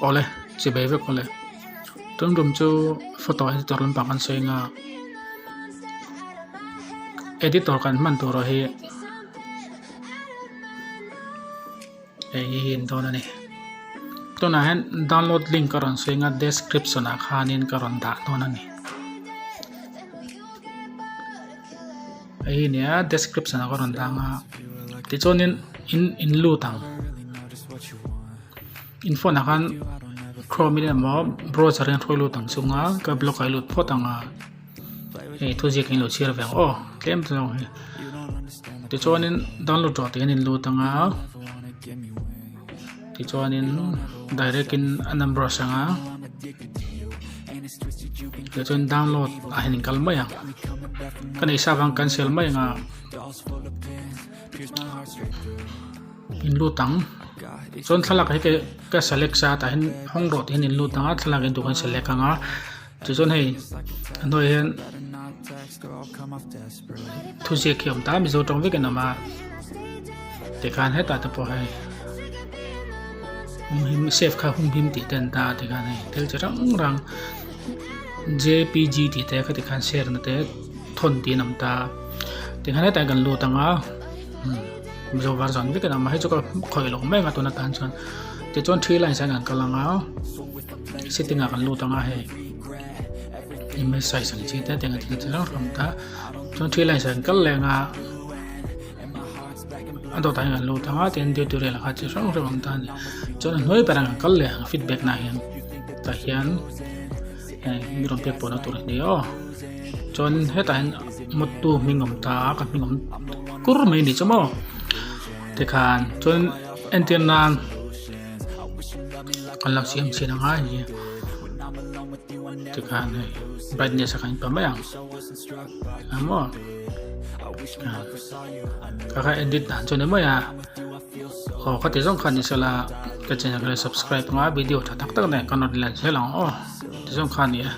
ole chi be ve kole tum rum chu photo editor lam pangan soinga editor kan man to ro hi hin to na ni to na hen download link karon soinga description a khanin karon da to na ni ai nia description a karon da nga ti chonin in lu tang info na kan chrome ni mo browser en thoi lu tang chunga ka block ai lut photanga e thu je kin lo share ve tlem to he ti chonin download ro te in lu tanga ti chonin direct in anam browser nga ti chon download a hin kal ma ya kan isa bang cancel ma nga in lu tang chon thalak he ke select sa ta hin hong rot hin in lu tang a thalak in tu kan select anga chu chon hei noi hen thu je khiam ta mi zo tong ve kan ma te kan he ta ta po hai him save kha hum bim ti ten ta te kan hai tel charang rang jpg ti te ka ti kan share na te thon ti nam ta te kan ta kan lu tanga zo version ve kan ma he chu ka khoi lo mai nga to na tan chon te chon 3 line sa kan kalanga setting a kan lu tanga he image size ang chi ta te nga ti charang ram ta chon 3 line sa kan lenga ando ta nga lu tanga ten tutorial kha chi rong rong ta ni chon noi parang kal le feedback na hian ta hian mi rom pek pona tur ni chon he ta mottu mingom ta ka mingom kur mai ni chamo te khan chon antenna kan lak siam sin nga hi te khan brightness kan pa mayang amo kaka edit na chon mo ya ka te jong khan ni sala ka channel subscribe nga video tha tak tak na kanod lan selang te jong khan ya